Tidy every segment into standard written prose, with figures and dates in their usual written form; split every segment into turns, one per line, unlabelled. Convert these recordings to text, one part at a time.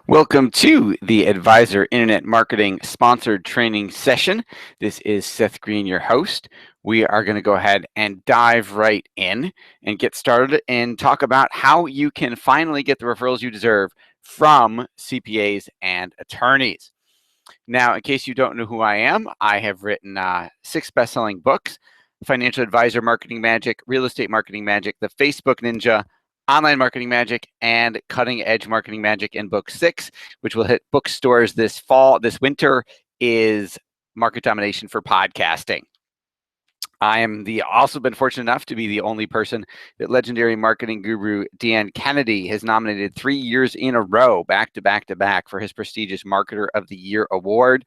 Welcome to the Advisor Internet Marketing Sponsored Training Session. This is Seth Green, your host. We are going to go ahead and dive right in and get started and talk about how you can finally get the referrals you deserve from CPAs and attorneys. Now, in case you don't know who I am, I have written 6 best-selling books: Financial Advisor Marketing Magic, Real Estate Marketing Magic, The Facebook Ninja, Online Marketing Magic, and Cutting Edge Marketing Magic. In book 6, which will hit bookstores this winter, is Market Domination for Podcasting. I am also been fortunate enough to be the only person that legendary marketing guru Dan Kennedy has nominated 3 years in a row, back to back, for his prestigious Marketer of the Year award.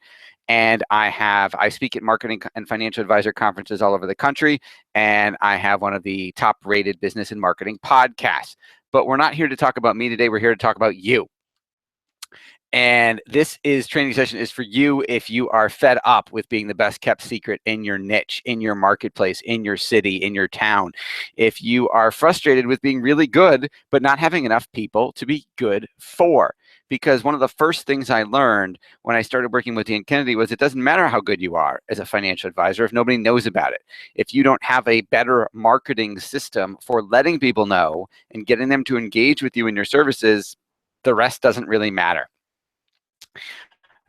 And I speak at marketing and financial advisor conferences all over the country, and I have one of the top rated business and marketing podcasts. But we're not here to talk about me today. We're here to talk about you. And this training session is for you if you are fed up with being the best kept secret in your niche, in your marketplace, in your city, in your town. If you are frustrated with being really good, but not having enough people to be good for. Because one of the first things I learned when I started working with Dan Kennedy was it doesn't matter how good you are as a financial advisor if nobody knows about it. If you don't have a better marketing system for letting people know and getting them to engage with you and your services, the rest doesn't really matter.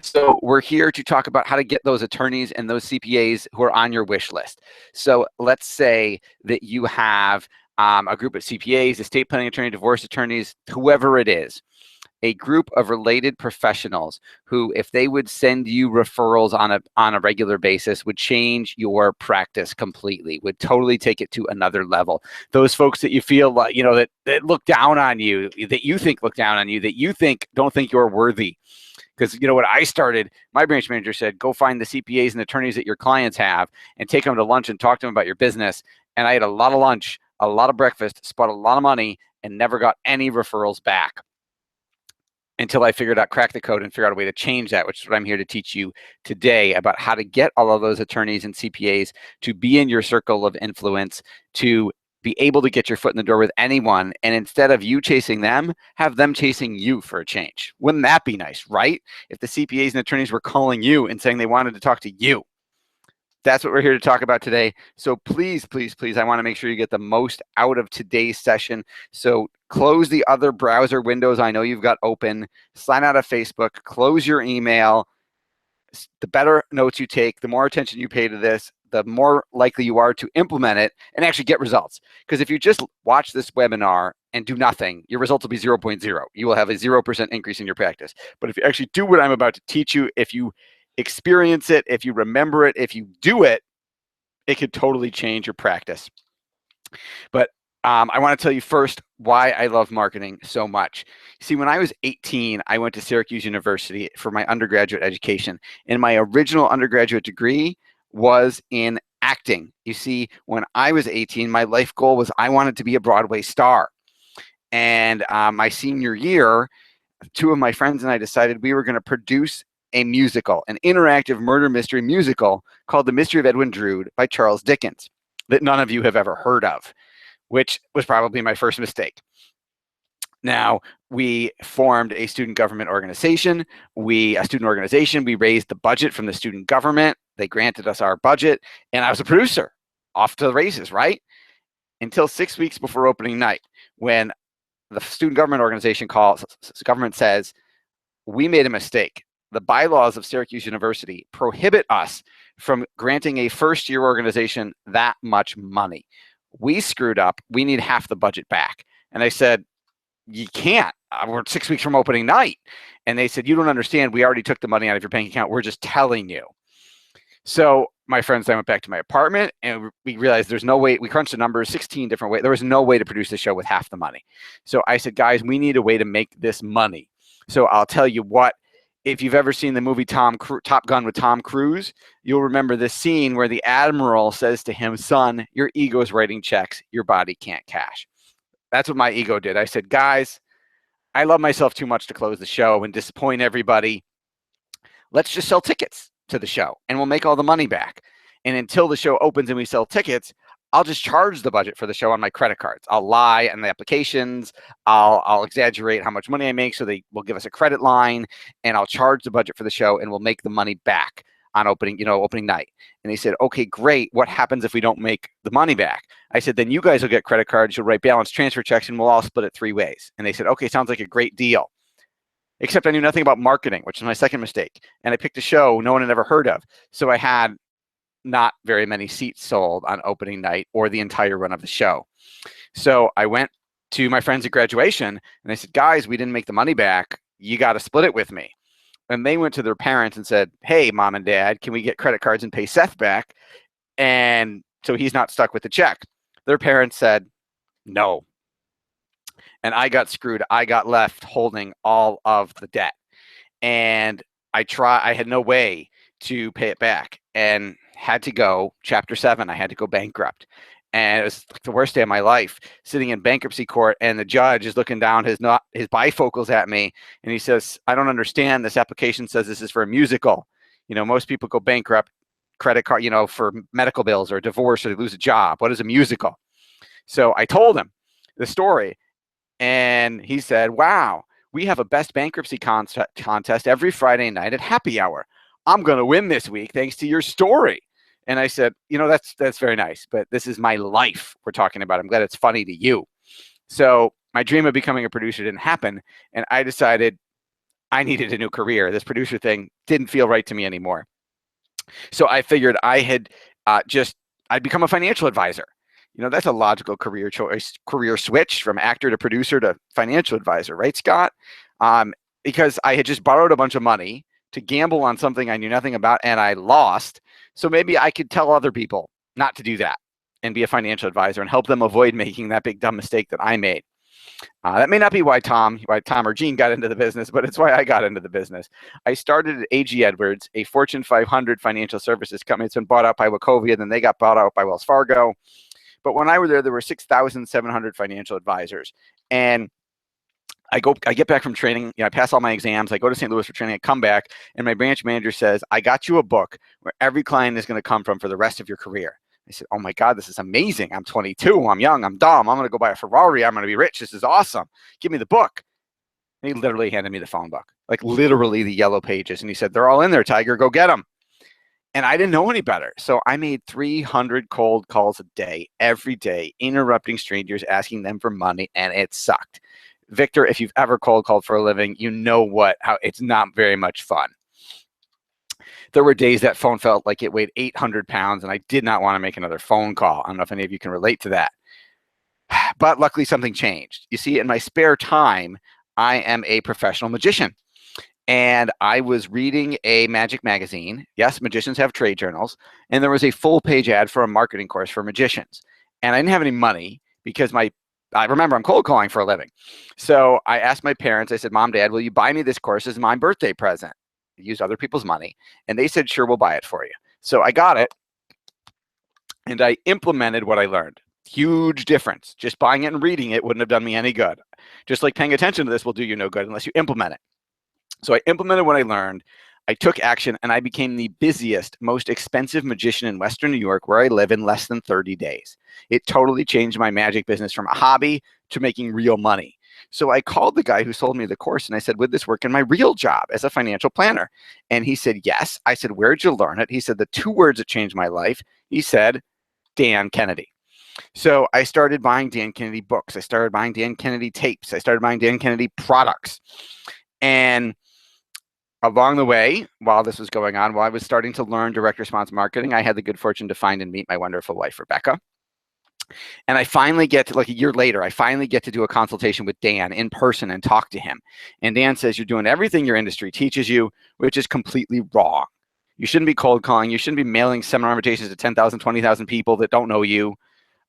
So we're here to talk about how to get those attorneys and those CPAs who are on your wish list. So let's say that you have a group of CPAs, estate planning attorney, divorce attorneys, whoever it is, a group of related professionals who, if they would send you referrals on a regular basis, would change your practice completely, would totally take it to another level. Those folks that you feel like, that look down on you, that you think look down on you, that you think don't think you're worthy. Because what I started, my branch manager said, go find the CPAs and attorneys that your clients have and take them to lunch and talk to them about your business. And I had a lot of lunch, a lot of breakfast, spent a lot of money, and never got any referrals back until I cracked the code and figured out a way to change that, which is what I'm here to teach you today, about how to get all of those attorneys and CPAs to be in your circle of influence, to be able to get your foot in the door with anyone, and instead of you chasing them, have them chasing you for a change. Wouldn't that be nice, right? If the CPAs and attorneys were calling you and saying they wanted to talk to you. That's what we're here to talk about today. So please, please, please, I want to make sure you get the most out of today's session. So close the other browser windows I know you've got open, sign out of Facebook, close your email. The better notes you take, the more attention you pay to this, the more likely you are to implement it and actually get results. Because if you just watch this webinar and do nothing, your results will be 0.0. You will have a 0% increase in your practice. But if you actually do what I'm about to teach you, if you experience it, if you remember it, if you do it, it could totally change your practice. But I want to tell you first why I love marketing so much. See, when I was 18, I went to Syracuse University for my undergraduate education, and my original undergraduate degree was in acting. You see, when I was 18, my life goal was I wanted to be a Broadway star. And my senior year, 2 of my friends and I decided we were going to produce a musical, an interactive murder mystery musical called The Mystery of Edwin Drood by Charles Dickens, that none of you have ever heard of, which was probably my first mistake. Now, we formed a student government organization. We raised the budget from the student government. They granted us our budget, and I was a producer. Off to the races, right? Until 6 weeks before opening night, when the student government organization government says, we made a mistake. The bylaws of Syracuse University prohibit us from granting a first-year organization that much money. We screwed up. We need half the budget back. And I said, you can't. We're 6 weeks from opening night. And they said, you don't understand. We already took the money out of your bank account. We're just telling you. So my friends and I went back to my apartment, and we realized there's no way. We crunched the numbers 16 different ways. There was no way to produce the show with half the money. So I said, guys, we need a way to make this money. So I'll tell you what. If you've ever seen the movie Top Gun with Tom Cruise, you'll remember this scene where the admiral says to him, son, your ego's writing checks your body can't cash. That's what my ego did. I said, guys, I love myself too much to close the show and disappoint everybody. Let's just sell tickets to the show and we'll make all the money back. And until the show opens and we sell tickets, I'll just charge the budget for the show on my credit cards. I'll lie on the applications. I'll exaggerate how much money I make so they will give us a credit line, and I'll charge the budget for the show, and we'll make the money back on opening night. And they said, okay, great. What happens if we don't make the money back? I said, then you guys will get credit cards. You'll write balance transfer checks, and we'll all split it 3 ways. And they said, okay, sounds like a great deal. Except I knew nothing about marketing, which is my second mistake. And I picked a show no one had ever heard of. So I had not very many seats sold on opening night or the entire run of the show. So I went to my friends at graduation and I said, guys, we didn't make the money back. You got to split it with me. And they went to their parents and said, hey, mom and dad, can we get credit cards and pay Seth back? And so he's not stuck with the check. Their parents said, no. And I got screwed. I got left holding all of the debt. And I had no way to pay it back and had to go Chapter 7. I had to go bankrupt. And it was like the worst day of my life, sitting in bankruptcy court, and the judge is looking down his bifocals at me, and he says, I don't understand. This application says this is for a musical. Most people go bankrupt, credit card, for medical bills or divorce, or they lose a job. What is a musical? So I told him the story, and he said, wow, we have a best bankruptcy contest every Friday night at happy hour. I'm going to win this week thanks to your story. And I said, that's very nice, but this is my life we're talking about. I'm glad it's funny to you. So my dream of becoming a producer didn't happen, and I decided I needed a new career. This producer thing didn't feel right to me anymore. So I figured I'd become a financial advisor. That's a logical career switch from actor to producer to financial advisor, right, Scott? Because I had just borrowed a bunch of money to gamble on something I knew nothing about, and I lost. So maybe I could tell other people not to do that and be a financial advisor and help them avoid making that big dumb mistake that I made. That may not be why Tom or Gene got into the business, but it's why I got into the business. I started at AG Edwards, a Fortune 500 financial services company. It's been bought out by Wachovia, then they got bought out by Wells Fargo. But when I was there were 6,700 financial advisors. And I get back from training, I pass all my exams, I go to St. Louis for training, I come back, and my branch manager says, I got you a book where every client is going to come from for the rest of your career. I said, oh my God, this is amazing. I'm 22, I'm young, I'm dumb, I'm going to go buy a Ferrari, I'm going to be rich, this is awesome. Give me the book. And he literally handed me the phone book, like literally the yellow pages. And he said, they're all in there, Tiger, go get them. And I didn't know any better. So I made 300 cold calls a day, every day, interrupting strangers, asking them for money, and it sucked. Victor, if you've ever cold called for a living, you know how it's not very much fun. There were days that phone felt like it weighed 800 pounds, and I did not want to make another phone call. I don't know if any of you can relate to that. But luckily, something changed. You see, in my spare time, I am a professional magician. And I was reading a magic magazine. Yes, magicians have trade journals. And there was a full-page ad for a marketing course for magicians. And I didn't have any money because I remember I'm cold calling for a living. So I asked my parents, I said, Mom, Dad, will you buy me this course as my birthday present? I used other people's money. And they said, sure, we'll buy it for you. So I got it. And I implemented what I learned. Huge difference. Just buying it and reading it wouldn't have done me any good. Just like paying attention to this will do you no good unless you implement it. So I implemented what I learned. I took action, and I became the busiest, most expensive magician in Western New York, where I live, in less than 30 days. It totally changed my magic business from a hobby to making real money. So I called the guy who sold me the course, and I said, would this work in my real job as a financial planner? And he said, yes. I said, where'd you learn it? He said, the 2 words that changed my life. He said, Dan Kennedy. So I started buying Dan Kennedy books. I started buying Dan Kennedy tapes. I started buying Dan Kennedy products. And along the way, while this was going on, while I was starting to learn direct response marketing, I had the good fortune to find and meet my wonderful wife, Rebecca. And I finally get to, like a year later, I finally get to do a consultation with Dan in person and talk to him. And Dan says, you're doing everything your industry teaches you, which is completely wrong. You shouldn't be cold calling. You shouldn't be mailing seminar invitations to 10,000, 20,000 people that don't know you.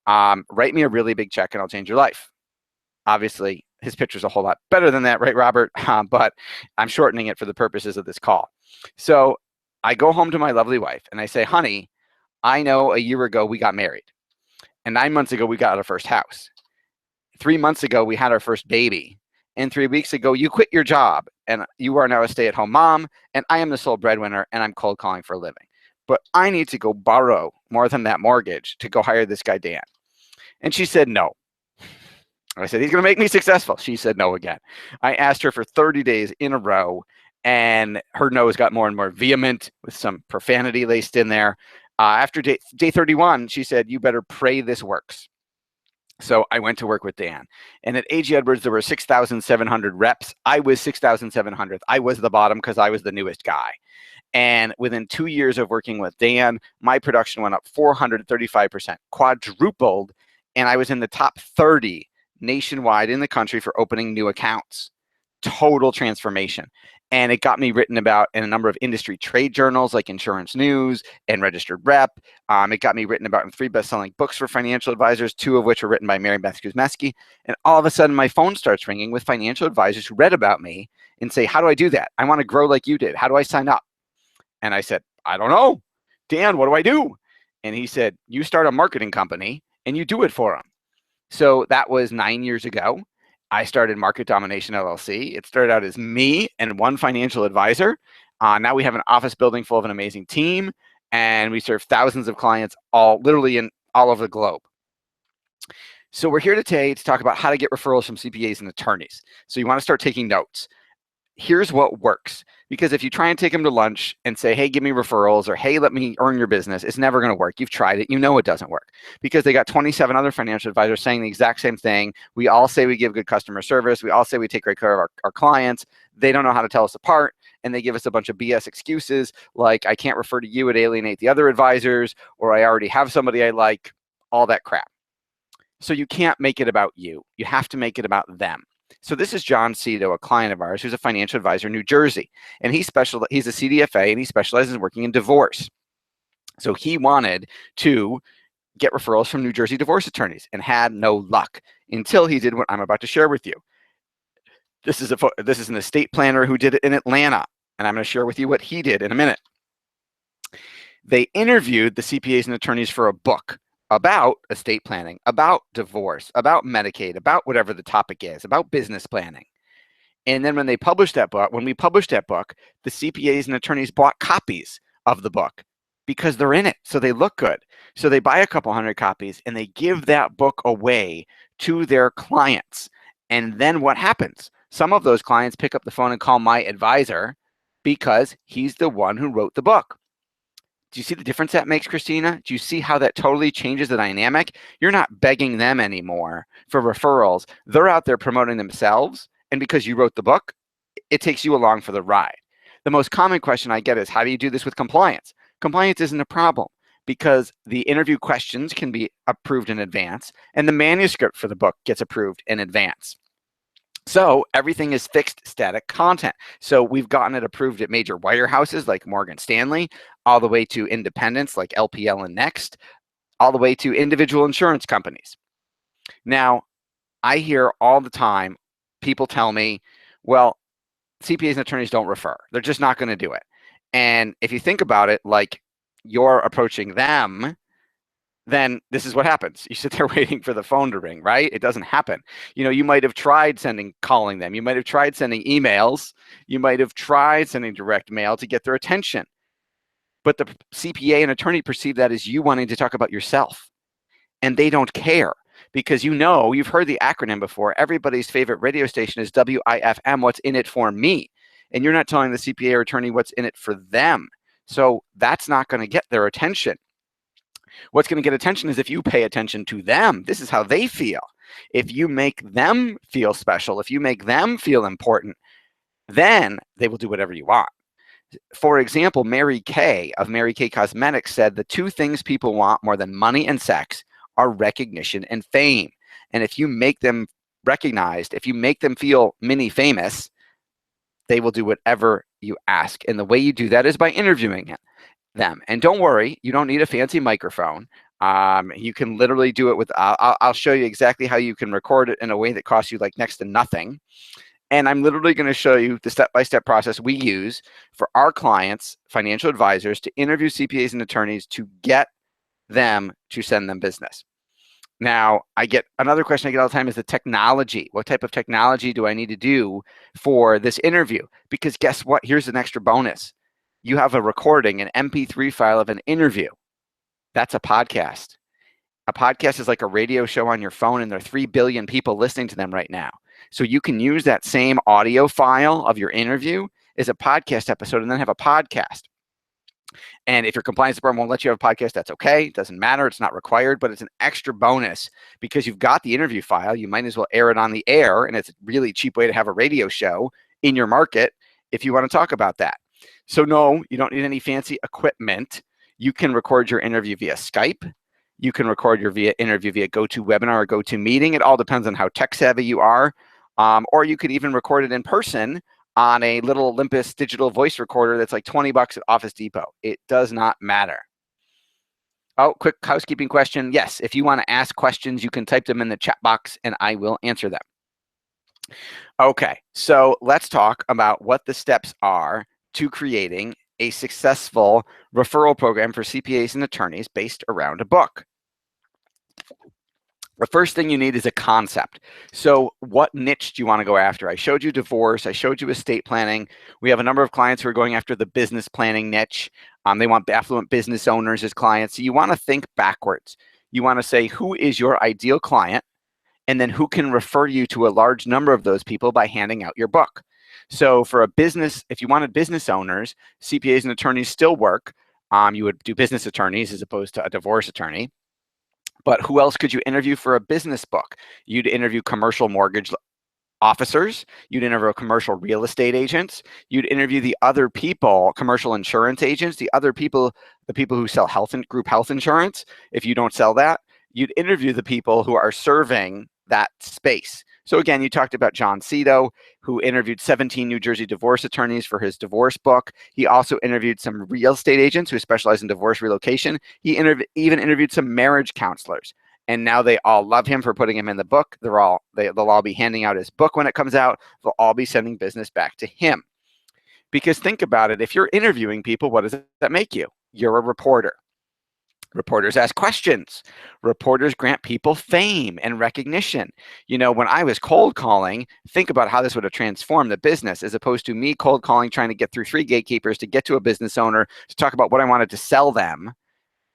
Write me a really big check and I'll change your life. Obviously, his picture's a whole lot better than that, right, Robert? But I'm shortening it for the purposes of this call. So I go home to my lovely wife and I say, honey, I know a year ago we got married. And 9 months ago, we got our first house. 3 months ago, we had our first baby. And 3 weeks ago, you quit your job. And you are now a stay-at-home mom. And I am the sole breadwinner. And I'm cold calling for a living. but I need to go borrow more than that mortgage to go hire this guy, Dan. And she said no. I said, he's going to make me successful. She said no again. I asked her for 30 days in a row, and her no's got more and more vehement with some profanity laced in there. After day 31, she said, you better pray this works. So I went to work with Dan. And at A.G. Edwards, there were 6,700 reps. I was 6,700th. I was the bottom because I was the newest guy. And within 2 years of working with Dan, my production went up 435%, quadrupled, and I was in the top 30 nationwide in the country for opening new accounts. Total transformation. And it got me written about in a number of industry trade journals like Insurance News and Registered Rep. It got me written about in 3 best-selling books for financial advisors, 2 of which were written by Mary Beth Kuzmeski. And all of a sudden, my phone starts ringing with financial advisors who read about me and say, how do I do that? I want to grow like you did. How do I sign up? And I said, I don't know. Dan, what do I do? And he said, you start a marketing company and you do it for them. So that was 9 years ago. I started Market Domination LLC. It started out as me and 1 financial advisor. Now we have an office building full of an amazing team, and we serve thousands of clients literally in all over the globe. So we're here today to talk about how to get referrals from CPAs and attorneys. So you want to start taking notes. Here's what works. Because if you try and take them to lunch and say, hey, give me referrals, or hey, let me earn your business, it's never going to work. You've tried it. You know it doesn't work. Because they got 27 other financial advisors saying the exact same thing. We all say we give good customer service. We all say we take great care of our clients. They don't know how to tell us apart. And they give us a bunch of BS excuses like, I can't refer to you, it alienate the other advisors, or I already have somebody I like, all that crap. So you can't make it about you. You have to make it about them. So this is John Cito, a client of ours who's a financial advisor in New Jersey. And he's a CDFA, and he specializes in working in divorce. So he wanted to get referrals from New Jersey divorce attorneys and had no luck until he did what I'm about to share with you. This is an estate planner who did it in Atlanta, and I'm going to share with you what he did in a minute. They interviewed the CPAs and attorneys for a book about estate planning, about divorce, about Medicaid, about whatever the topic is, about business planning. And then when we published that book, the CPAs and attorneys bought copies of the book because they're in it, so they look good. So they buy a couple hundred copies and they give that book away to their clients. And then what happens? Some of those clients pick up the phone and call my advisor because he's the one who wrote the book. Do you see the difference that makes, Christina? Do you see how that totally changes the dynamic? You're not begging them anymore for referrals. They're out there promoting themselves. And because you wrote the book, it takes you along for the ride. The most common question I get is, how do you do this with compliance? Compliance isn't a problem because the interview questions can be approved in advance and the manuscript for the book gets approved in advance. So everything is fixed static content. So we've gotten it approved at major wirehouses like Morgan Stanley, all the way to independents like LPL and Next, all the way to individual insurance companies. Now, I hear all the time people tell me, well, CPAs and attorneys don't refer. They're just not going to do it. And if you think about it, like you're approaching them, then this is what happens. You sit there waiting for the phone to ring, right? It doesn't happen. You know, you might have tried calling them. You might have tried sending emails. You might have tried sending direct mail to get their attention. But the CPA and attorney perceive that as you wanting to talk about yourself. And they don't care because you've heard the acronym before. Everybody's favorite radio station is WIFM, what's in it for me. And you're not telling the CPA or attorney what's in it for them. So that's not going to get their attention. What's going to get attention is if you pay attention to them. This is how they feel. If you make them feel special, if you make them feel important, then they will do whatever you want. For example, Mary Kay of Mary Kay Cosmetics said the 2 things people want more than money and sex are recognition and fame. And if you make them recognized, if you make them feel mini famous, they will do whatever you ask. And the way you do that is by interviewing them. And don't worry, you don't need a fancy microphone. You can literally do it with, I'll show you exactly how you can record it in a way that costs you like next to nothing. And I'm literally going to show you the step-by-step process we use for our clients, financial advisors, to interview CPAs and attorneys to get them to send them business. Now, another question I get all the time is the technology. What type of technology do I need to do for this interview? Because guess what? Here's an extra bonus. You have a recording, an MP3 file of an interview. That's a podcast. A podcast is like a radio show on your phone, and there are 3 billion people listening to them right now. So you can use that same audio file of your interview as a podcast episode and then have a podcast. And if your compliance department won't let you have a podcast, that's okay. It doesn't matter. It's not required, but it's an extra bonus because you've got the interview file. You might as well air it on the air, and it's a really cheap way to have a radio show in your market if you want to talk about that. So no, you don't need any fancy equipment. You can record your interview via Skype. You can record your interview via GoToWebinar or GoToMeeting. It all depends on how tech savvy you are. Or you could even record it in person on a little Olympus digital voice recorder that's like $20 at Office Depot. It does not matter. Oh, quick housekeeping question. Yes, if you want to ask questions, you can type them in the chat box and I will answer them. Okay, so let's talk about what the steps are to creating a successful referral program for CPAs and attorneys based around a book. The first thing you need is a concept. So what niche do you want to go after? I showed you divorce. I showed you estate planning. We have a number of clients who are going after the business planning niche. They want affluent business owners as clients. So you want to think backwards. You want to say, who is your ideal client? And then who can refer you to a large number of those people by handing out your book. So for a business, if you wanted business owners, CPAs and attorneys still work. You would do business attorneys as opposed to a divorce attorney. But who else could you interview for a business book? You'd interview commercial mortgage officers. You'd interview commercial real estate agents. You'd interview the other people, commercial insurance agents, the other people, the people who sell group health insurance. If you don't sell that, you'd interview the people who are serving that space. So again, you talked about John Cito, who interviewed 17 New Jersey divorce attorneys for his divorce book. He also interviewed some real estate agents who specialize in divorce relocation. He even interviewed some marriage counselors. And now they all love him for putting him in the book. They'll all be handing out his book when it comes out. They'll all be sending business back to him. Because think about it, if you're interviewing people, what does that make you? You're a reporter. Reporters ask questions. Reporters grant people fame and recognition. You know, when I was cold calling, think about how this would have transformed the business as opposed to me cold calling, trying to get through 3 gatekeepers to get to a business owner to talk about what I wanted to sell them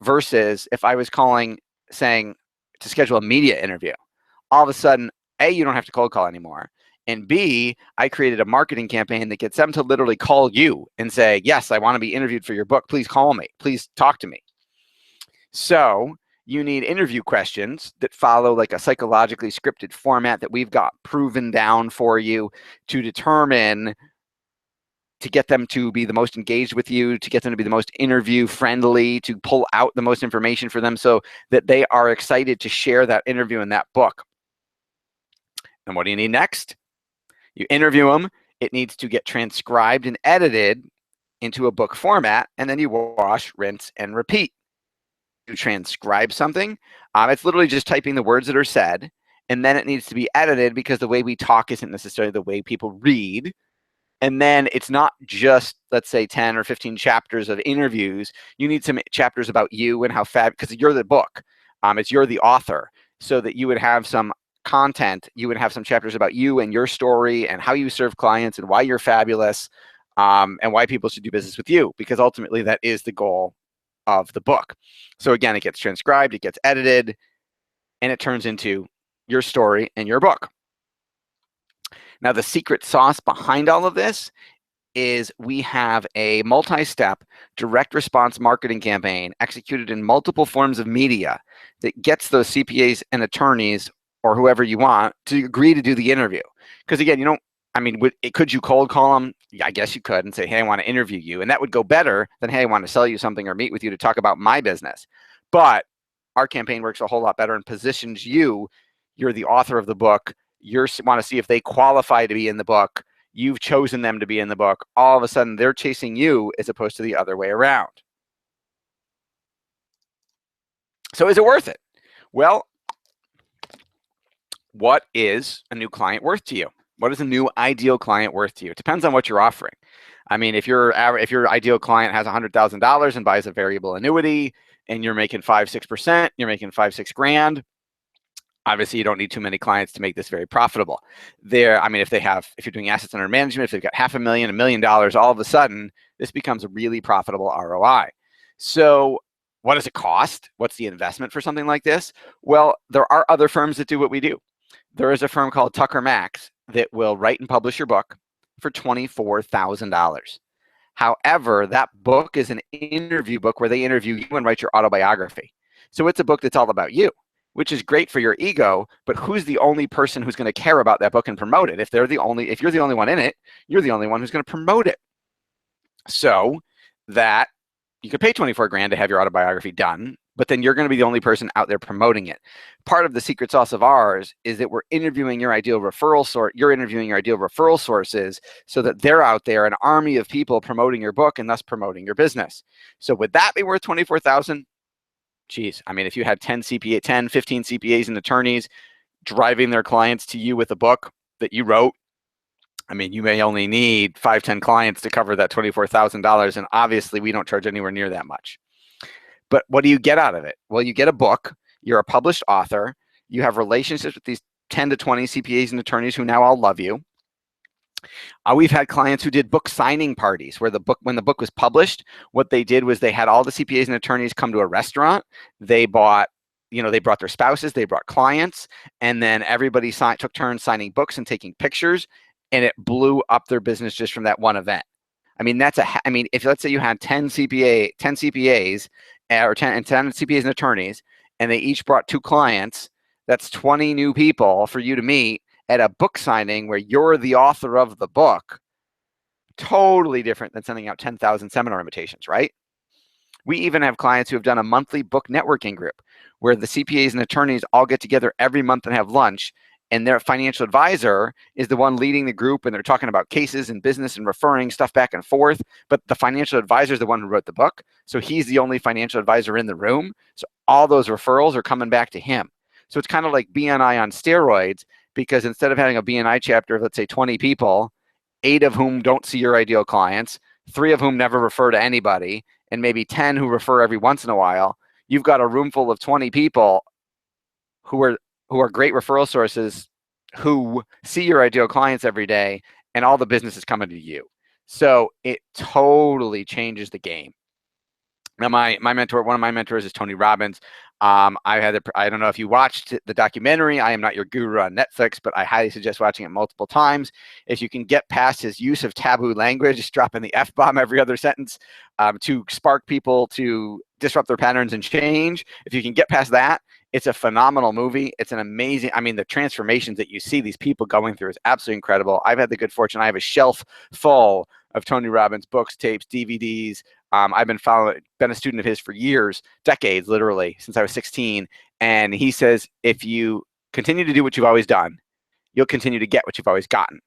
versus if I was calling saying to schedule a media interview. All of a sudden, A, you don't have to cold call anymore. And B, I created a marketing campaign that gets them to literally call you and say, yes, I want to be interviewed for your book. Please call me. Please talk to me. So you need interview questions that follow like a psychologically scripted format that we've got proven down for you to determine, to get them to be the most engaged with you, to get them to be the most interview friendly, to pull out the most information for them so that they are excited to share that interview in that book. And what do you need next? You interview them. It needs to get transcribed and edited into a book format, and then you wash, rinse, and repeat. You transcribe something, it's literally just typing the words that are said, and then it needs to be edited because the way we talk isn't necessarily the way people read. And then it's not just, let's say, 10 or 15 chapters of interviews. You need some chapters about you and how because you're the book. You're the author, so that you would have some content. You would have some chapters about you and your story and how you serve clients and why you're fabulous, and why people should do business with you, because ultimately that is the goal of the book. So again, it gets transcribed, it gets edited, and it turns into your story and your book. Now, the secret sauce behind all of this is we have a multi-step direct response marketing campaign executed in multiple forms of media that gets those CPAs and attorneys or whoever you want to agree to do the interview. Because again, you don't, could you cold call them? Yeah, I guess you could and say, hey, I want to interview you. And that would go better than, hey, I want to sell you something or meet with you to talk about my business. But our campaign works a whole lot better and positions you. You're the author of the book. You want to see if they qualify to be in the book. You've chosen them to be in the book. All of a sudden, they're chasing you as opposed to the other way around. So is it worth it? Well, what is a new client worth to you? What is a new ideal client worth to you? It depends on what you're offering. I mean, if your ideal client has $100,000 and buys a variable annuity and you're making 5-6%, you're making $5-6 grand, Obviously, you don't need too many clients to make this very profitable. I mean, if you're doing assets under management, if they've got $500,000, $1 million, all of a sudden, this becomes a really profitable ROI. So what does it cost? What's the investment for something like this? Well, there are other firms that do what we do. There is a firm called Tucker Max that will write and publish your book for $24,000. However, that book is an interview book where they interview you and write your autobiography. So it's a book that's all about you, which is great for your ego, but who's the only person who's going to care about that book and promote it? If you're the only one in it, you're the only one who's going to promote it. So that you could pay 24 grand to have your autobiography done, but then you're going to be the only person out there promoting it. Part of the secret sauce of ours is that we're interviewing your ideal referral source. You're interviewing your ideal referral sources so that they're out there, an army of people promoting your book and thus promoting your business. So would that be worth 24,000? Geez, I mean, if you had 10, 15 CPAs and attorneys driving their clients to you with a book that you wrote, I mean, you may only need 5, 10 clients to cover that $24,000. And obviously we don't charge anywhere near that much. But what do you get out of it? Well, you get a book, you're a published author, you have relationships with these 10 to 20 CPAs and attorneys who now all love you. We've had clients who did book signing parties where when the book was published, what they did was they had all the CPAs and attorneys come to a restaurant. They brought their spouses, they brought clients, and then everybody took turns signing books and taking pictures, and it blew up their business just from that one event. I mean, if let's say you had 10 CPAs or 10 CPAs and attorneys, and they each brought 2 clients, that's 20 new people for you to meet at a book signing where you're the author of the book. Totally different than sending out 10,000 seminar invitations, right? We even have clients who have done a monthly book networking group where the CPAs and attorneys all get together every month and have lunch, and their financial advisor is the one leading the group, and they're talking about cases and business and referring stuff back and forth, but the financial advisor is the one who wrote the book, so he's the only financial advisor in the room, so all those referrals are coming back to him. So it's kind of like BNI on steroids, because instead of having a BNI chapter of, let's say, 20 people, 8 of whom don't see your ideal clients, 3 of whom never refer to anybody, and maybe 10 who refer every once in a while, you've got a room full of 20 people who are great referral sources, who see your ideal clients every day, and all the business is coming to you. So it totally changes the game. Now, one of my mentors is Tony Robbins. I don't know if you watched the documentary, I Am Not Your Guru on Netflix, but I highly suggest watching it multiple times. If you can get past his use of taboo language, just dropping the F-bomb every other sentence to spark people to disrupt their patterns and change, if you can get past that, it's a phenomenal movie. It's an amazing, I mean, the transformations that you see these people going through is absolutely incredible. I've had the good fortune, I have a shelf full of Tony Robbins books, tapes, DVDs. I've been a student of his for years, decades, literally, since I was 16. And he says, if you continue to do what you've always done, you'll continue to get what you've always gotten.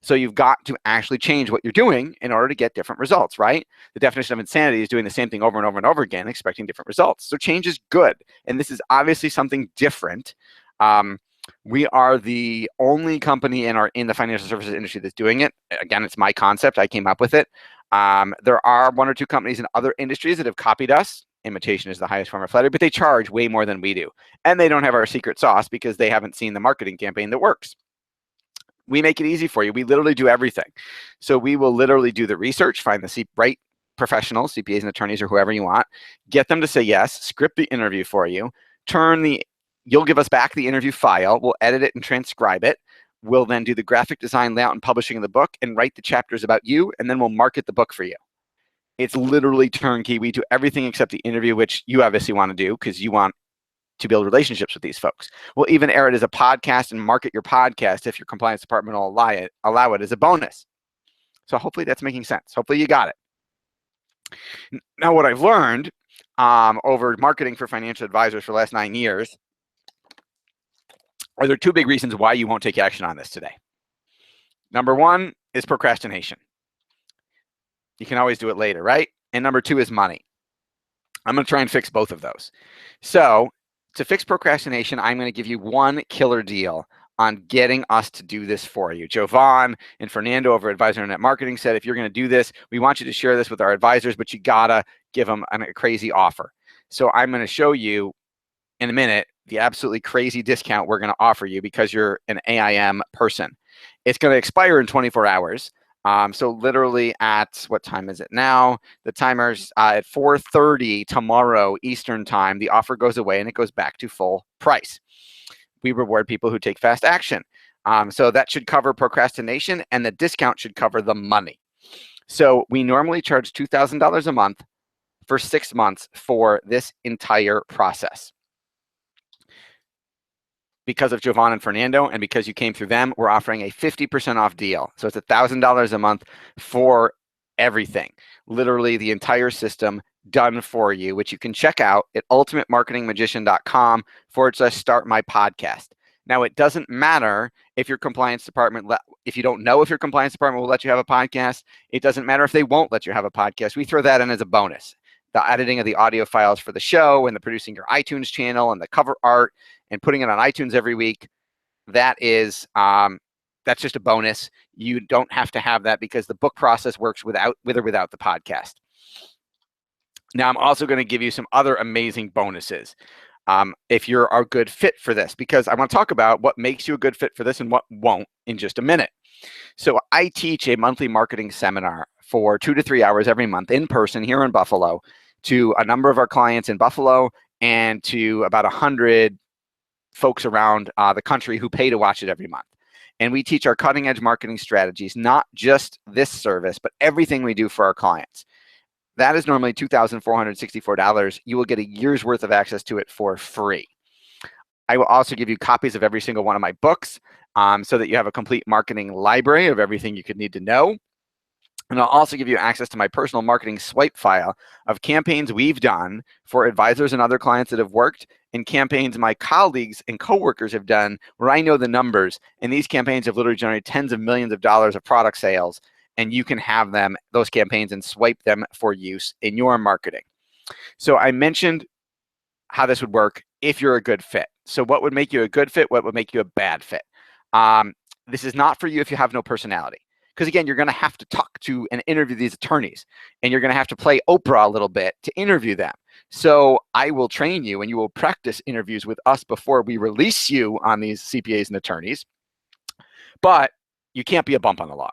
So you've got to actually change what you're doing in order to get different results, right? The definition of insanity is doing the same thing over and over and over again, expecting different results. So change is good. And this is obviously something different. We are the only company in the financial services industry that's doing it. Again, it's my concept. I came up with it. There are 1 or 2 companies in other industries that have copied us. Imitation is the highest form of flattery, but they charge way more than we do. And they don't have our secret sauce because they haven't seen the marketing campaign that works. We make it easy for you. We literally do everything. So we will literally do the research, find the right professionals, CPAs and attorneys or whoever you want, get them to say yes, script the interview for you, you'll give us back the interview file, we'll edit it and transcribe it. We'll then do the graphic design, layout, and publishing of the book and write the chapters about you, and then we'll market the book for you. It's literally turnkey. We do everything except the interview, which you obviously want to do because you want to build relationships with these folks. We'll even air it as a podcast and market your podcast if your compliance department will allow it as a bonus. So hopefully that's making sense. Hopefully you got it. Now, what I've learned over marketing for financial advisors for the last 9 years are there 2 big reasons why you won't take action on this today. Number 1 is procrastination. You can always do it later, right? And number 2 is money. I'm going to try and fix both of those. So to fix procrastination, I'm going to give you one killer deal on getting us to do this for you. Jovan and Fernando over at Advisor Net Marketing said, if you're going to do this, we want you to share this with our advisors, but you got to give them a crazy offer. So I'm going to show you in a minute the absolutely crazy discount we're going to offer you because you're an AIM person. It's going to expire in 24 hours. So literally at, what time is it now? The timer's at 4:30 tomorrow Eastern time. The offer goes away and it goes back to full price. We reward people who take fast action. So that should cover procrastination, and the discount should cover the money. So we normally charge $2,000 a month for 6 months for this entire process. Because of Jovan and Fernando, and because you came through them, we're offering a 50% off deal. So it's $1,000 a month for everything. Literally the entire system done for you, which you can check out at ultimatemarketingmagician.com/start my podcast. Now, it doesn't matter if your compliance department, if you don't know if your compliance department will let you have a podcast. It doesn't matter if they won't let you have a podcast. We throw that in as a bonus. The editing of the audio files for the show and the producing your iTunes channel and the cover art and putting it on iTunes every week, that is that's just a bonus. You don't have to have that because the book process works with or without the podcast. Now, I'm also going to give you some other amazing bonuses if you're a good fit for this, because I want to talk about what makes you a good fit for this and what won't in just a minute. So I teach a monthly marketing seminar for 2 to 3 hours every month in person here in Buffalo to a number of our clients in Buffalo and to about 100 folks around the country who pay to watch it every month. And we teach our cutting edge marketing strategies, not just this service, but everything we do for our clients. That is normally $2,464. You will get a year's worth of access to it for free. I will also give you copies of every single one of my books so that you have a complete marketing library of everything you could need to know. And I'll also give you access to my personal marketing swipe file of campaigns we've done for advisors and other clients that have worked, and campaigns my colleagues and coworkers have done where I know the numbers. And these campaigns have literally generated tens of millions of dollars of product sales. And you can have them, those campaigns, and swipe them for use in your marketing. So I mentioned how this would work if you're a good fit. So what would make you a good fit? What would make you a bad fit? This is not for you if you have no personality. Because again, you're going to have to talk to and interview these attorneys, and you're going to have to play Oprah a little bit to interview them. So I will train you, and you will practice interviews with us before we release you on these CPAs and attorneys. But you can't be a bump on the log.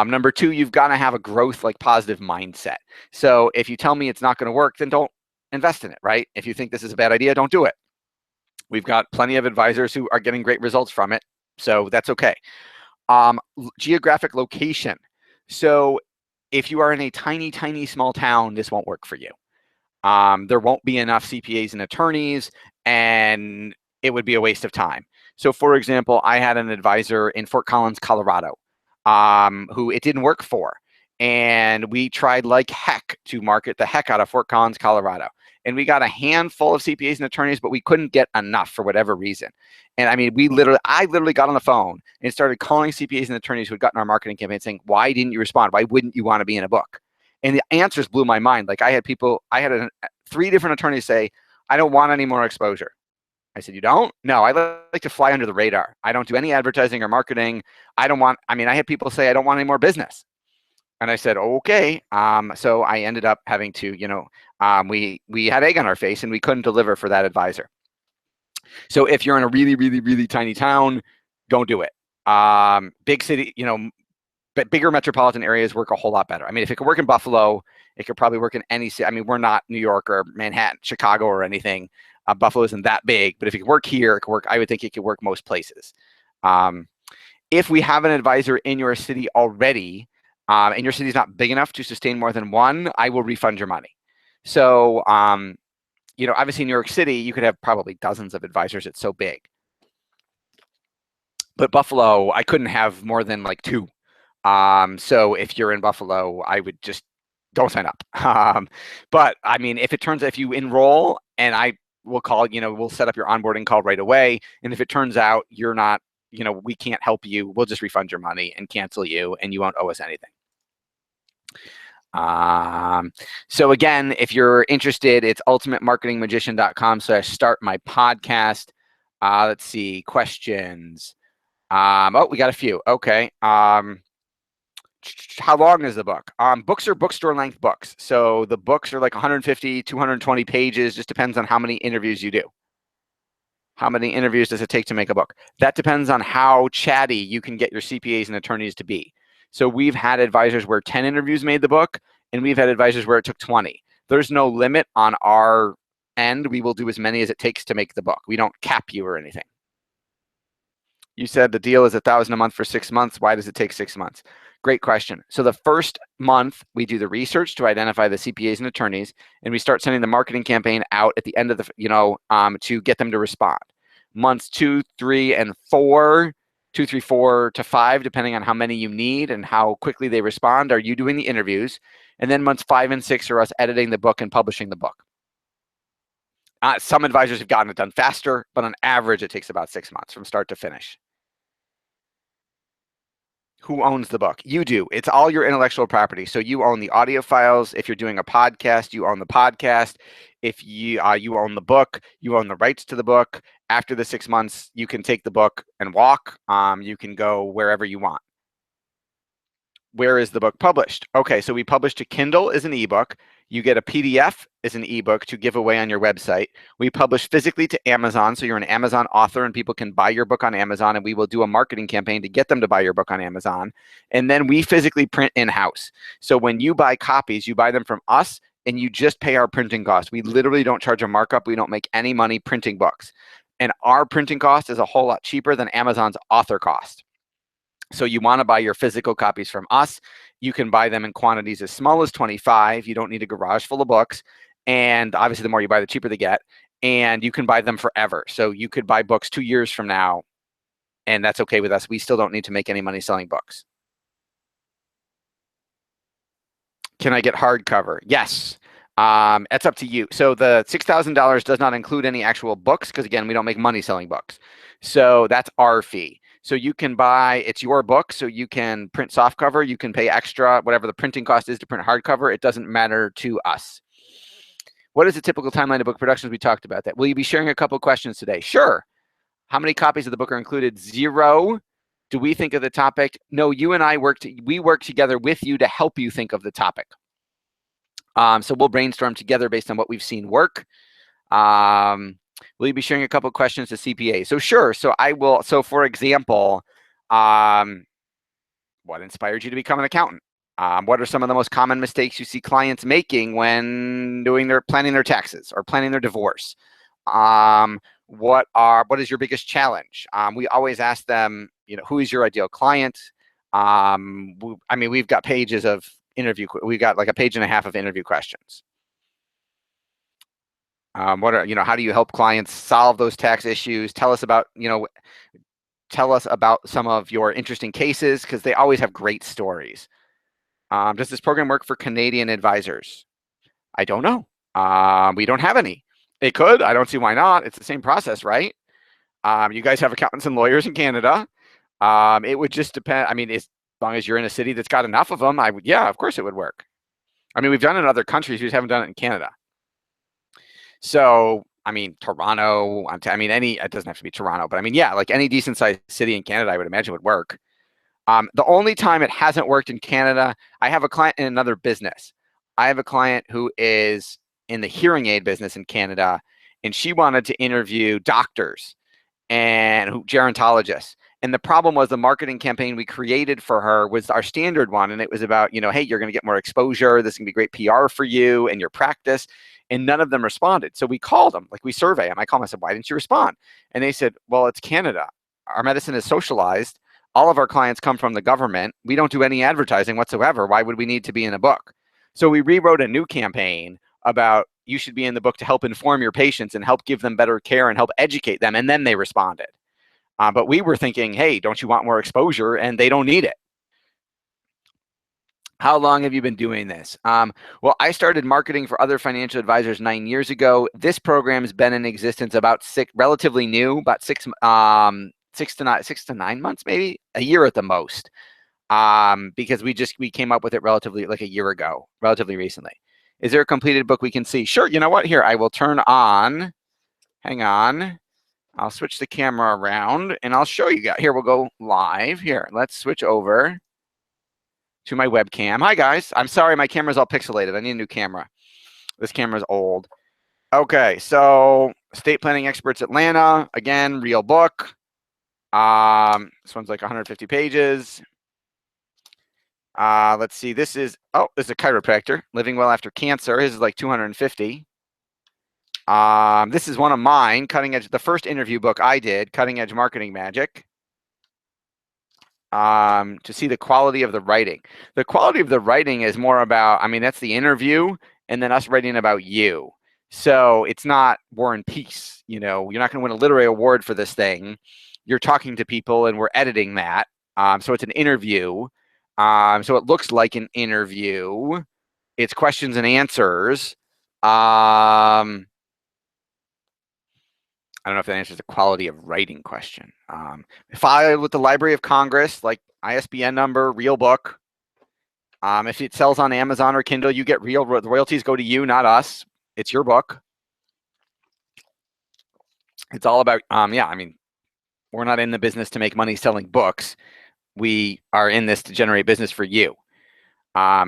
Number 2, you've got to have a growth, like positive mindset. So if you tell me it's not going to work, then don't invest in it, right? If you think this is a bad idea, don't do it. We've got plenty of advisors who are getting great results from it, so that's okay. Geographic location. So if you are in a tiny, tiny small town, this won't work for you. There won't be enough CPAs and attorneys, and it would be a waste of time. So for example, I had an advisor in Fort Collins, Colorado, who it didn't work for. And we tried like heck to market the heck out of Fort Collins, Colorado. And we got a handful of CPAs and attorneys, but we couldn't get enough for whatever reason. And I mean, I literally got on the phone and started calling CPAs and attorneys who had gotten our marketing campaign saying, why didn't you respond? Why wouldn't you want to be in a book? And the answers blew my mind. Like I had 3 different attorneys say, I don't want any more exposure. I said, you don't? No, I like to fly under the radar. I don't do any advertising or marketing. I had people say, I don't want any more business. And I said, okay. So I ended up having to, we had egg on our face and we couldn't deliver for that advisor. So if you're in a really, really, really tiny town, don't do it. Big city, but bigger metropolitan areas work a whole lot better. I mean, if it could work in Buffalo, it could probably work in any city. I mean, we're not New York or Manhattan, Chicago or anything. Buffalo isn't that big, but if it could work here, it could work. I would think it could work most places. If we have an advisor in your city already, and your city is not big enough to sustain more than one, I will refund your money. So, obviously in New York City, you could have probably dozens of advisors. It's so big. But Buffalo, I couldn't have more than like 2. So if you're in Buffalo, I would just don't sign up. But I mean, if you enroll and I will call, we'll set up your onboarding call right away. And if it turns out you're not, we can't help you, we'll just refund your money and cancel you and you won't owe us anything. So again, if you're interested, it's ultimatemarketingmagician.com/start my podcast. Let's see, questions. We got a few. Okay. How long is the book? Books are bookstore length books. So the books are like 150, 220 pages, just depends on how many interviews you do. How many interviews does it take to make a book? That depends on how chatty you can get your CPAs and attorneys to be. So we've had advisors where 10 interviews made the book, and we've had advisors where it took 20. There's no limit on our end. We will do as many as it takes to make the book. We don't cap you or anything. You said the deal is $1,000 a month for 6 months. Why does it take 6 months? Great question. So the first month, we do the research to identify the CPAs and attorneys, and we start sending the marketing campaign out at the end of the, to get them to respond. Months 2, 3, and 4, 2, 3, 4 to 5, depending on how many you need and how quickly they respond, are you doing the interviews. And then months 5 and 6 are us editing the book and publishing the book. Some advisors have gotten it done faster, but on average, it takes about 6 months from start to finish. Who owns the book? You do. It's all your intellectual property. So you own the audio files. If you're doing a podcast, you own the podcast. If you own the book, you own the rights to the book. After the 6 months, you can take the book and walk. You can go wherever you want. Where is the book published? Okay, so we publish to Kindle as an ebook. You get a PDF as an ebook to give away on your website. We publish physically to Amazon, so you're an Amazon author and people can buy your book on Amazon, and we will do a marketing campaign to get them to buy your book on Amazon. And then we physically print in-house. So when you buy copies, you buy them from us and you just pay our printing cost. We literally don't charge a markup. We don't make any money printing books. And our printing cost is a whole lot cheaper than Amazon's author cost. So you want to buy your physical copies from us. You can buy them in quantities as small as 25. You don't need a garage full of books. And obviously, the more you buy, the cheaper they get. And you can buy them forever. So you could buy books 2 years from now, and that's okay with us. We still don't need to make any money selling books. Can I get hardcover? Yes. It's up to you. So the $6,000 does not include any actual books because, again, we don't make money selling books. So that's our fee. So you can buy, it's your book, so you can print softcover, you can pay extra, whatever the printing cost is to print hardcover, it doesn't matter to us. What is the typical timeline of book productions? We talked about that. Will you be sharing a couple questions today? Sure. How many copies of the book are included? 0. Do we think of the topic? No, you and I work together with you to help you think of the topic. So we'll brainstorm together based on what we've seen work. Will you be sharing a couple of questions to CPA? So sure. So I will. So for example, what inspired you to become an accountant? What are some of the most common mistakes you see clients making when planning their taxes or planning their divorce? What is your biggest challenge? We always ask them, who is your ideal client? We've got pages of interview. We've got like a page and a half of interview questions. How do you help clients solve those tax issues? Tell us about some of your interesting cases, because they always have great stories. Does this program work for Canadian advisors? I don't know. We don't have any. It could. I don't see why not. It's the same process, right? You guys have accountants and lawyers in Canada. It would just depend. As long as you're in a city that's got enough of them, yeah, of course it would work. We've done it in other countries. We just haven't done it in Canada. So, Toronto, it doesn't have to be Toronto, but yeah, like any decent sized city in Canada, I would imagine would work. The only time it hasn't worked in Canada, I have a client in another business. I have a client who is in the hearing aid business in Canada, and she wanted to interview doctors and gerontologists. And the problem was the marketing campaign we created for her was our standard one. And it was about, hey, you're going to get more exposure. This can be great PR for you and your practice. And none of them responded. So we called them, we survey them. I called them, I said, why didn't you respond? And they said, well, it's Canada. Our medicine is socialized. All of our clients come from the government. We don't do any advertising whatsoever. Why would we need to be in a book? So we rewrote a new campaign about you should be in the book to help inform your patients and help give them better care and help educate them. And then they responded. But we were thinking, hey, don't you want more exposure? And they don't need it. How long have you been doing this? Well, I started marketing for other financial advisors 9 years ago. This program has been in existence about relatively new, about 6 to 9 months, maybe a year at the most. Because we came up with it relatively like a year ago, relatively recently. Is there a completed book we can see? Sure. You know what? Here, I will turn on. Hang on. I'll switch the camera around and I'll show you guys. Here, we'll go live. Here, let's switch over to my webcam. Hi, guys. I'm sorry, my camera's all pixelated. I need a new camera. This camera's old. Okay, so Estate Planning Experts Atlanta, again, real book. This one's like 150 pages. Let's see, this is a chiropractor, Living Well After Cancer. His is like 250. This is one of mine, Cutting Edge, the first interview book I did, Cutting Edge Marketing Magic. To see the quality of the writing. The quality of the writing is more about, I mean, that's the interview and then us writing about you. So it's not War and Peace. You know, you're not going to win a literary award for this thing. You're talking to people and we're editing that. So it's an interview. So it looks like an interview. It's questions and answers. I don't know if that answers the quality of writing question. Filed with the Library of Congress, like ISBN number, real book. If it sells on Amazon or Kindle, you get real royalties go to you, not us. It's your book. It's all about, yeah, I mean, we're not in the business to make money selling books. We are in this to generate business for you.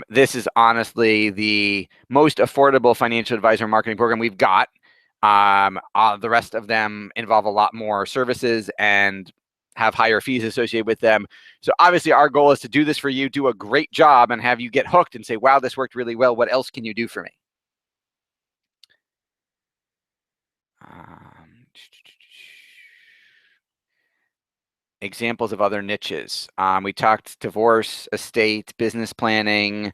This is honestly the most affordable financial advisor marketing program we've got. The rest of them involve a lot more services and have higher fees associated with them. So obviously our goal is to do this for you, do a great job, and have you get hooked and say, wow, this worked really well. What else can you do for me? Examples of other niches. We talked divorce, estate, business planning.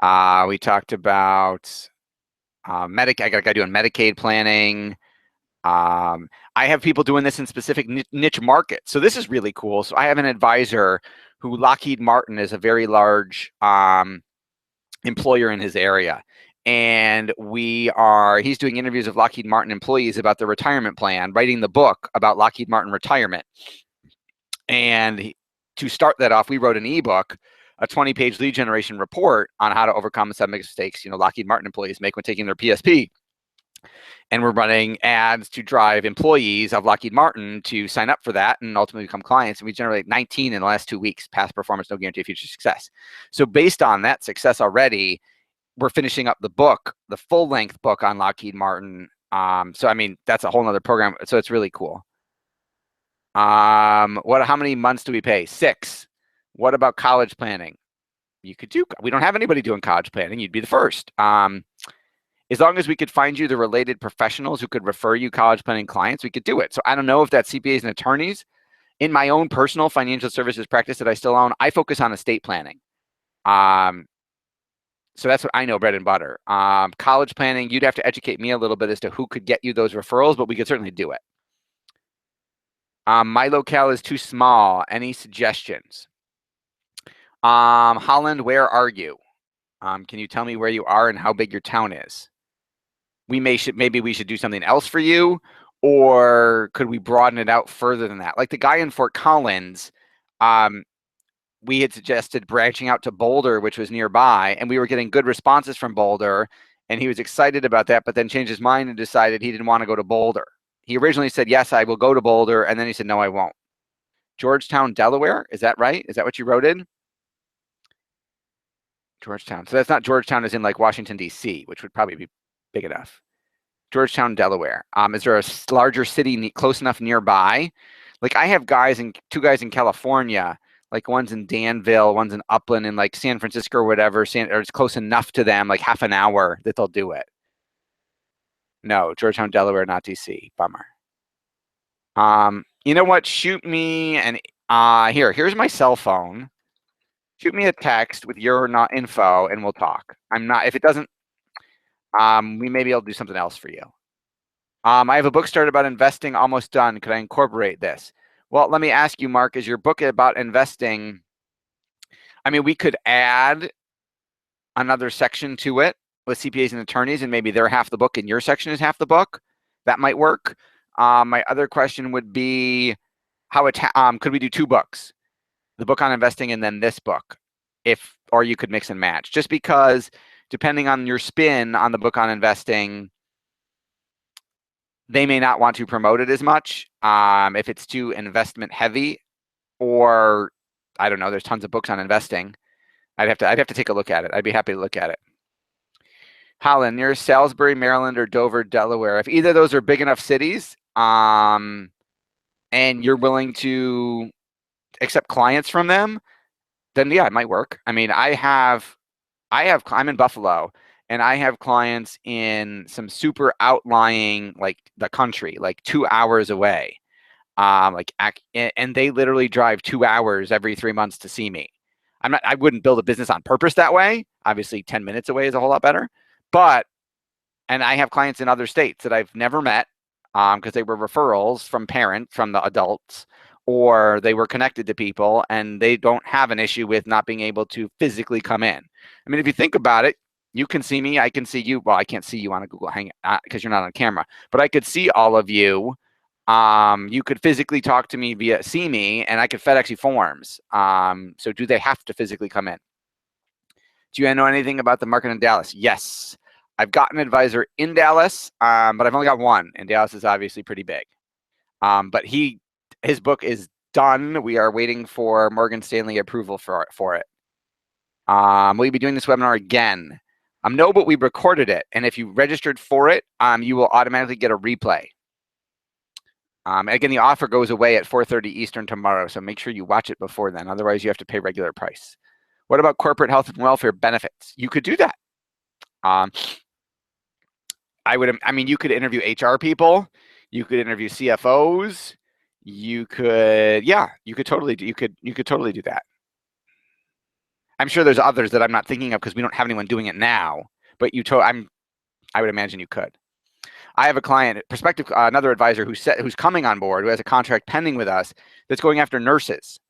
We talked about I got a guy doing Medicaid planning. I have people doing this in specific niche markets. So this is really cool. So I have an advisor who Lockheed Martin is a very large employer in his area. And he's doing interviews of Lockheed Martin employees about their retirement plan, writing the book about Lockheed Martin retirement. And to start that off, we wrote an ebook, a 20-page lead generation report on how to overcome some mistakes, Lockheed Martin employees make when taking their PSP. And we're running ads to drive employees of Lockheed Martin to sign up for that and ultimately become clients. And we generate 19 in the last 2 weeks, past performance, no guarantee of future success. So based on that success already, we're finishing up the book, the full-length book on Lockheed Martin. So, I mean, that's a whole nother program. So it's really cool. How many months do we pay? 6. What about college planning? We don't have anybody doing college planning. You'd be the first. As long as we could find you the related professionals who could refer you college planning clients, we could do it. So I don't know if that's CPAs and attorneys. In my own personal financial services practice that I still own, I focus on estate planning. So that's what I know, bread and butter. College planning, you'd have to educate me a little bit as to who could get you those referrals, but we could certainly do it. My locale is too small. Any suggestions? Holland, where are you? Can you tell me where you are and how big your town is? Maybe we should do something else for you, or could we broaden it out further than that? Like the guy in Fort Collins, we had suggested branching out to Boulder, which was nearby, and we were getting good responses from Boulder, and he was excited about that, but then changed his mind and decided he didn't want to go to Boulder. He originally said, yes, I will go to Boulder, and then he said, no, I won't. Georgetown, Delaware, is that right? Is that what you wrote in? Georgetown. So that's not Georgetown as in like Washington, D.C., which would probably be big enough. Georgetown, Delaware. Is there a larger city close enough nearby? Like I have two guys in California, like one's in Danville, one's in Upland, and like San Francisco or whatever, or it's close enough to them, like half an hour that they'll do it. No, Georgetown, Delaware, not DC. Bummer. You know what? Shoot me here's my cell phone. Shoot me a text with your info and we'll talk. If it doesn't, we may be able to do something else for you. I have a book started about investing, almost done. Could I incorporate this? Well, let me ask you, Mark, is your book about investing? I mean, we could add another section to it with CPAs and attorneys, and maybe they're half the book and your section is half the book. That might work. My other question would be, could we do 2 books? The book on investing and then this book, or you could mix and match, just because depending on your spin on the book on investing, they may not want to promote it as much if it's too investment heavy, or I don't know, there's tons of books on investing. I'd have to take a look at it. I'd be happy to look at it. Holland, near Salisbury, Maryland, or Dover, Delaware. If either of those are big enough cities, and you're willing to accept clients from them, then yeah, it might work. I mean, I'm in Buffalo, and I have clients in some super outlying, like the country, like 2 hours away. And they literally drive 2 hours every 3 months to see me. I wouldn't build a business on purpose that way. Obviously, 10 minutes away is a whole lot better. And I have clients in other states that I've never met because they were referrals from the adults, or they were connected to people, and they don't have an issue with not being able to physically come in. I mean, if you think about it, you can see me, I can see you. Well, I can't see you on a Google Hangout because you're not on camera, but I could see all of you. You could physically talk to me see me, and I could FedEx you forms. So do they have to physically come in? Do you know anything about the market in Dallas? Yes. I've got an advisor in Dallas, but I've only got one, and Dallas is obviously pretty big. But his book is done. We are waiting for Morgan Stanley approval for it. Will you be doing this webinar again? No, but we recorded it, and if you registered for it, you will automatically get a replay. Again, the offer goes away at 4:30 Eastern tomorrow, so make sure you watch it before then. Otherwise, you have to pay regular price. What about corporate health and welfare benefits? You could do that. You could interview HR people. You could interview CFOs. You could totally do that. I'm sure there's others that I'm not thinking of because we don't have anyone doing it now. But I would imagine you could. I have a client, another advisor who's coming on board, who has a contract pending with us that's going after nurses.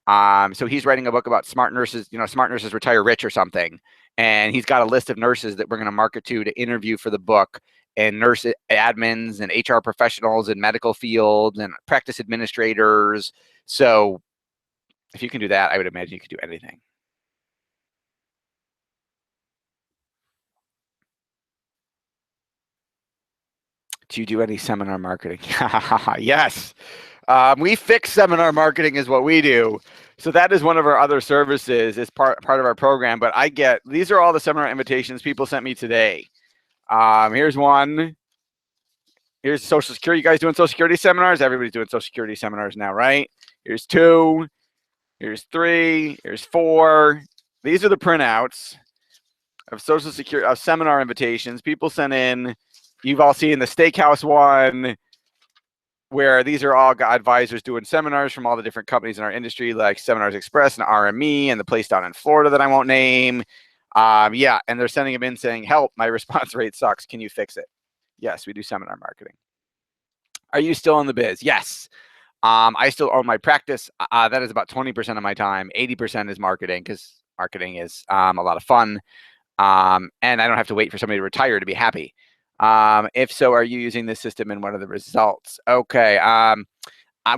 So he's writing a book about smart nurses. Smart nurses retire rich or something. And he's got a list of nurses that we're going to market to interview for the book, and nurse admins and HR professionals in medical fields and practice administrators. So if you can do that, I would imagine you could do anything. Do you do any seminar marketing? Yes. We fix seminar marketing is what we do. So that is one of our other services, is part of our program. But these are all the seminar invitations people sent me today. Here's one. Here's Social Security. You guys doing Social Security seminars? Everybody's doing Social Security seminars now, right? Here's 2. Here's 3. Here's 4. These are the printouts of Social Security seminar invitations. People sent in. You've all seen the steakhouse one, where these are all advisors doing seminars from all the different companies in our industry, like Seminars Express and RME and the place down in Florida that I won't name. And they're sending them in saying, help, my response rate sucks. Can you fix it? Yes, we do seminar marketing. Are you still in the biz? Yes. I still own my practice. That is about 20% of my time. 80% is marketing, because marketing is a lot of fun. And I don't have to wait for somebody to retire to be happy. If so, are you using this system, and what are the results? Okay.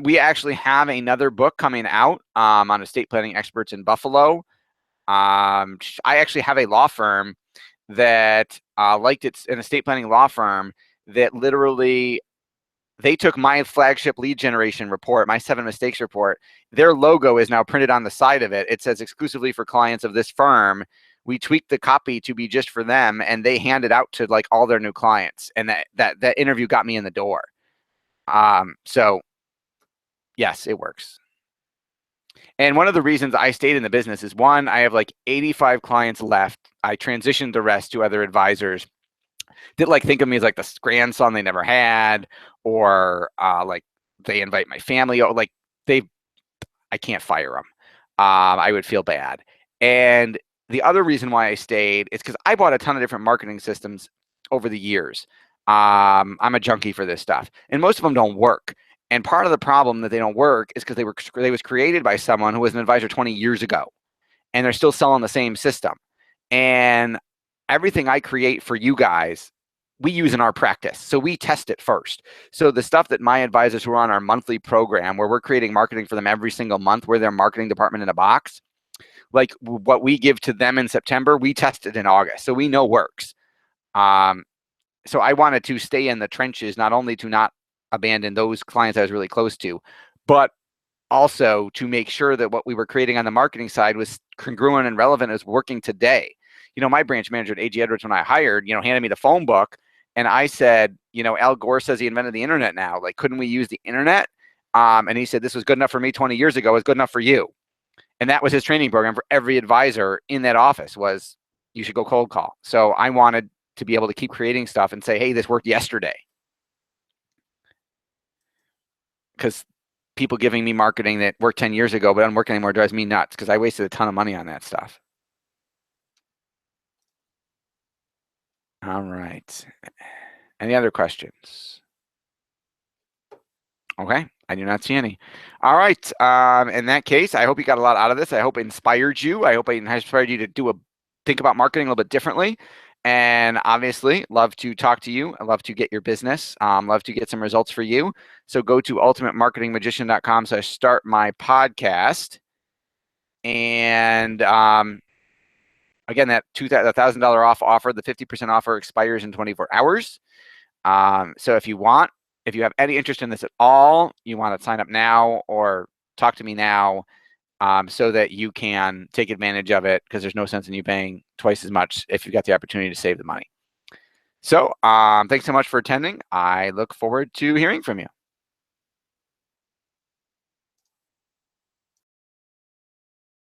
We actually have another book coming out on estate planning experts in Buffalo. I actually have a law firm that it's an estate planning law firm that literally, they took my flagship lead generation report, my 7 mistakes report. Their logo is now printed on the side of it. It says exclusively for clients of this firm. We tweaked the copy to be just for them, and they hand it out to like all their new clients. And that interview got me in the door. So yes, it works. And one of the reasons I stayed in the business is, one, I have like 85 clients left. I transitioned the rest to other advisors that think of me as like the grandson they never had, or like they invite my family, or I can't fire them. I would feel bad. And the other reason why I stayed is because I bought a ton of different marketing systems over the years. I'm a junkie for this stuff, and most of them don't work. And part of the problem that they don't work is because they was created by someone who was an advisor 20 years ago, and they're still selling the same system. And everything I create for you guys, we use in our practice. So we test it first. So the stuff that my advisors who are on our monthly program, where we're creating marketing for them every single month, we're their marketing department in a box, like what we give to them in September, we tested in August. So we know works. So I wanted to stay in the trenches, not only to not abandon those clients I was really close to, but also to make sure that what we were creating on the marketing side was congruent and relevant as working today. my branch manager at AG Edwards, when I hired, handed me the phone book, and I said, Al Gore says he invented the internet now. Like, couldn't we use the internet? And he said, this was good enough for me 20 years ago. It's good enough for you. And that was his training program for every advisor in that office was, you should go cold call. So I wanted to be able to keep creating stuff and say, hey, this worked yesterday. Because people giving me marketing that worked 10 years ago but doesn't work anymore drives me nuts, because I wasted a ton of money on that stuff. All right. Any other questions? Okay. I do not see any. All right. In that case, I hope you got a lot out of this. I hope it inspired you. I hope it inspired you to think about marketing a little bit differently. And obviously, love to talk to you. I love to get your business. Love to get some results for you. So go to ultimatemarketingmagician.com/start my podcast. And again, that $1,000 off offer, the 50% offer expires in 24 hours. So if you have any interest in this at all, you want to sign up now or talk to me now, so that you can take advantage of it, because there's no sense in you paying twice as much if you've got the opportunity to save the money. So thanks so much for attending. I look forward to hearing from you.